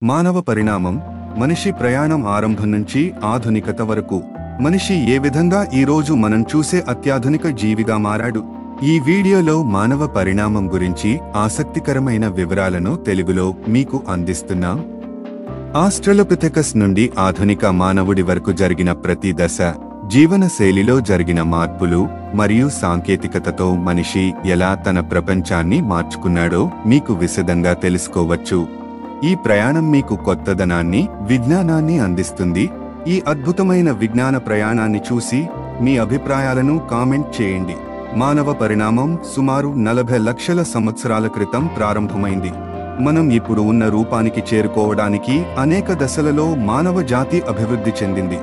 మానవ పరిణామం, మనిషి ప్రయాణం ఆరంభం నుంచి ఆధునికత వరకు మనిషి ఏ విధంగా ఈ రోజు మనం చూసే అత్యాధునిక జీవిగా మారాడు. ఈ వీడియోలో మానవ పరిణామం గురించి ఆసక్తికరమైన వివరాలను తెలుగులో మీకు అందిస్తున్నాం. ఆస్ట్రలోపిథెకస్ నుండి ఆధునిక మానవుడి వరకు జరిగిన ప్రతి దశ, జీవన శైలిలో జరిగిన మార్పులు మరియు సాంకేతికతతో మనిషి ఎలా తన ప్రపంచాన్ని మార్చుకున్నాడో మీకు విశదంగా తెలుసుకోవచ్చు. ఈ ప్రయాణం మీకు కొత్తదనాన్ని, విజ్ఞానాన్ని అందిస్తుంది. ఈ అద్భుతమైన విజ్ఞాన ప్రయాణాన్ని చూసి మీ అభిప్రాయాలను కామెంట్ చేయండి. మానవ పరిణామం సుమారు 40 లక్షల సంవత్సరాల క్రితం ప్రారంభమైంది. మనం ఇప్పుడు ఉన్న రూపానికి చేరుకోవడానికి అనేక దశలలో మానవ జాతి అభివృద్ధి చెందింది.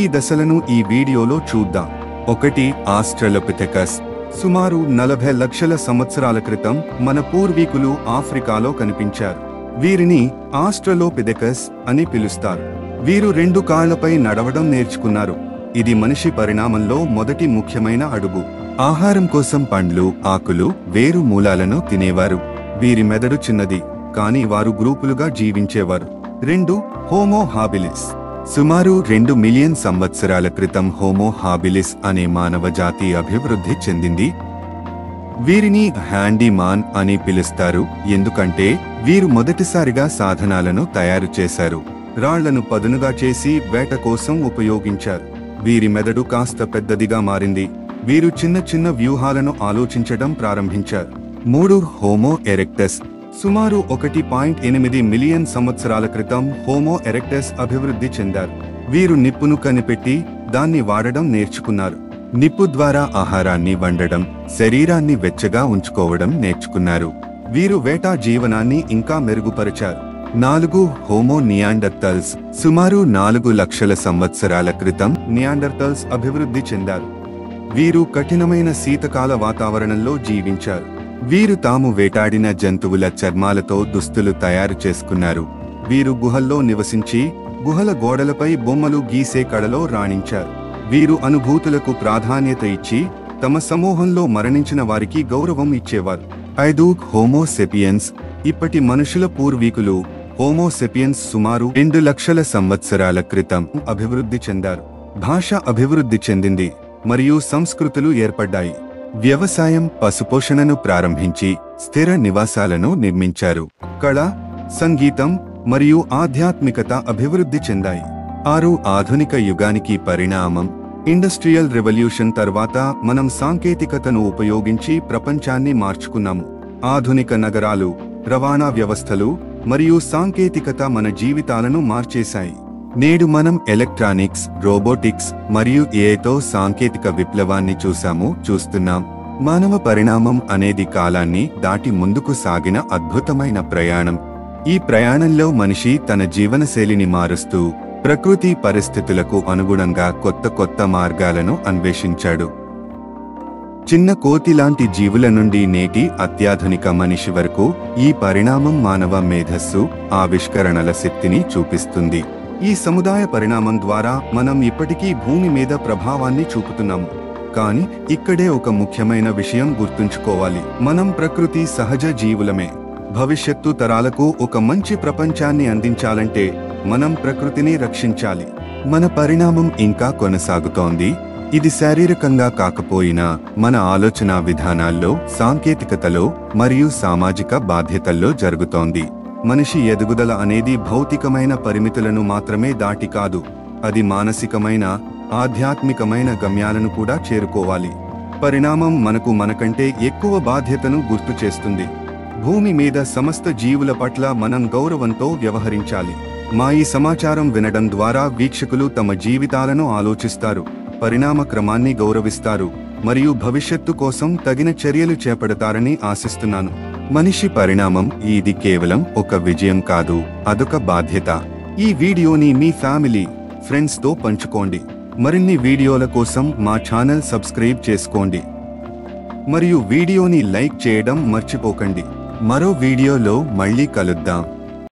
ఈ దశలను ఈ వీడియోలో చూద్దాం. 1. ఆస్ట్రలోపిథెకస్. సుమారు 40 లక్షల సంవత్సరాల క్రితం మన పూర్వీకులు ఆఫ్రికాలో కనిపించారు. వీరిని ఆస్ట్రలోపిథెకస్ అని పిలుస్తారు. వీరు 2 కాళ్లపై నడవడం నేర్చుకున్నారు. ఇది మనిషి పరిణామంలో మొదటి ముఖ్యమైన అడుగు. ఆహారం కోసం పండ్లు, ఆకులు, వేరు మూలాలను తినేవారు. వీరి మెదడు చిన్నది, కానీ వారు గ్రూపులుగా జీవించేవారు. 2. Homo habilis. సుమారు 2 మిలియన్ సంవత్సరాల క్రితం హోమో హాబిలిస్ అనే మానవ జాతి అభివృద్ధి చెందింది. వీరిని హ్యాండీమాన్ అని పిలుస్తారు, ఎందుకంటే వీరు మొదటిసారిగా సాధనాలను తయారు చేశారు. రాళ్లను పదునుగా చేసి వేట కోసం ఉపయోగించారు. వీరి మెదడు కాస్త పెద్దదిగా మారింది. వీరు చిన్న చిన్న వ్యూహాలను ఆలోచించడం ప్రారంభించారు. 3. Homo erectus. సుమారు 1.8 మిలియన్ సంవత్సరాల క్రితం హోమో ఎరెక్టస్ అభివృద్ధి చెందారు. వీరు నిప్పును కనిపెట్టి దాన్ని వాడడం నేర్చుకున్నారు. నిప్పు ద్వారా ఆహారాన్ని వండడం, శరీరాన్ని వెచ్చగా ఉంచుకోవడం నేర్చుకున్నారు. వీరు వేటా జీవనాన్ని ఇంకా మెరుగుపరిచారు. 4. Homo Neanderthals. సుమారు 4 లక్షల సంవత్సరాల క్రితం నియాండర్తల్స్ అభివృద్ధి చెందారు. వీరు కఠినమైన శీతకాల వాతావరణంలో జీవించారు. వీరు తాము వేటాడిన జంతువుల చర్మాలతో దుస్తులు తయారు చేసుకున్నారు. వీరు గుహల్లో నివసించి గుహల గోడలపై బొమ్మలు గీసే కళలో రాణించారు. వీరు అనుభూతులకు ప్రాధాన్యత ఇచ్చి తమ సమూహంలో మరణించిన వారికి గౌరవం ఇచ్చేవారు. 5. Homo sapiens. ఇప్పటి మనుషుల పూర్వీకులు హోమో సెపియన్స్ సుమారు 2 లక్షల సంవత్సరాల క్రితం అభివృద్ధి చెందారు. భాష అభివృద్ధి చెందింది మరియు సంస్కృతులు ఏర్పడ్డాయి. వ్యవసాయం, పశుపోషణను ప్రారంభించి స్థిర నివాసాలను నిర్మించారు. కళ, సంగీతం మరియు ఆధ్యాత్మికత అభివృద్ధి చెందాయి. 6. ఆధునిక యుగానికి పరిణామం. ఇండస్ట్రియల్ రెవల్యూషన్ తర్వాత మనం సాంకేతికతను ఉపయోగించి ప్రపంచాన్ని మార్చుకున్నాము. ఆధునిక నగరాలు, రవాణా వ్యవస్థలు మరియు సాంకేతికత మన జీవితాలను మార్చేశాయి. నేడు మనం ఎలక్ట్రానిక్స్, రోబోటిక్స్ మరియు ఏఐతో సాంకేతిక విప్లవాన్ని చూస్తున్నాం. మానవ పరిణామం అనేది కాలాన్ని దాటి ముందుకు సాగిన అద్భుతమైన ప్రయాణం. ఈ ప్రయాణంలో మనిషి తన జీవనశైలిని మారుస్తూ ప్రకృతి పరిస్థితులకు అనుగుణంగా కొత్త మార్గాలను అన్వేషించాడు. చిన్న కోతి లాంటి జీవుల నుండి నేటి అత్యాధునిక మనిషి వరకు ఈ పరిణామం మానవ మేధస్సు, ఆవిష్కరణల శక్తిని చూపిస్తుంది. ఈ సముదాయ పరిణామం ద్వారా మనం ఇప్పటికీ భూమి మీద ప్రభావాన్ని చూపుతున్నాము. కానీ ఇక్కడే ఒక ముఖ్యమైన విషయం గుర్తుంచుకోవాలి. మనం ప్రకృతి సహజ జీవులమే. భవిష్యత్తు తరాలకు ఒక మంచి ప్రపంచాన్ని అందించాలంటే మనం ప్రకృతిని రక్షించాలి. మన పరిణామం ఇంకా కొనసాగుతోంది. ఇది శారీరకంగా కాకపోయినా మన ఆలోచనా విధానాల్లో, సాంకేతికతలో మరియు సామాజిక బాధ్యతల్లో జరుగుతోంది. మనిషి ఎదుగుదల అనేది భౌతికమైన పరిమితులను మాత్రమే దాటి కాదు, అది మానసికమైన, ఆధ్యాత్మికమైన గమ్యాలను కూడా చేరుకోవాలి. పరిణామం మనకంటే ఎక్కువ బాధ్యతను గుర్తు చేస్తుంది. భూమి మీద సమస్త జీవుల పట్ల మనం గౌరవంతో వ్యవహరించాలి. మా ఈ సమాచారం వినడం ద్వారా వీక్షకులు తమ జీవితాలను ఆలోచిస్తారు, పరిణామ క్రమాన్ని గౌరవిస్తారు మరియు భవిష్యత్తు కోసం తగిన చర్యలు చేపడతారని ఆశిస్తున్నాను. మనిషి పరిణామం ఇది కేవలం ఒక విజయం కాదు, అదొక బాధ్యత. ఈ వీడియోని మీ ఫ్యామిలీ, ఫ్రెండ్స్తో పంచుకోండి. మరిన్ని వీడియోల కోసం మా ఛానల్ సబ్స్క్రైబ్ చేసుకోండి మరియు వీడియోని లైక్ చేయడం మర్చిపోకండి. మరో వీడియోలో మళ్ళీ కలుద్దాం.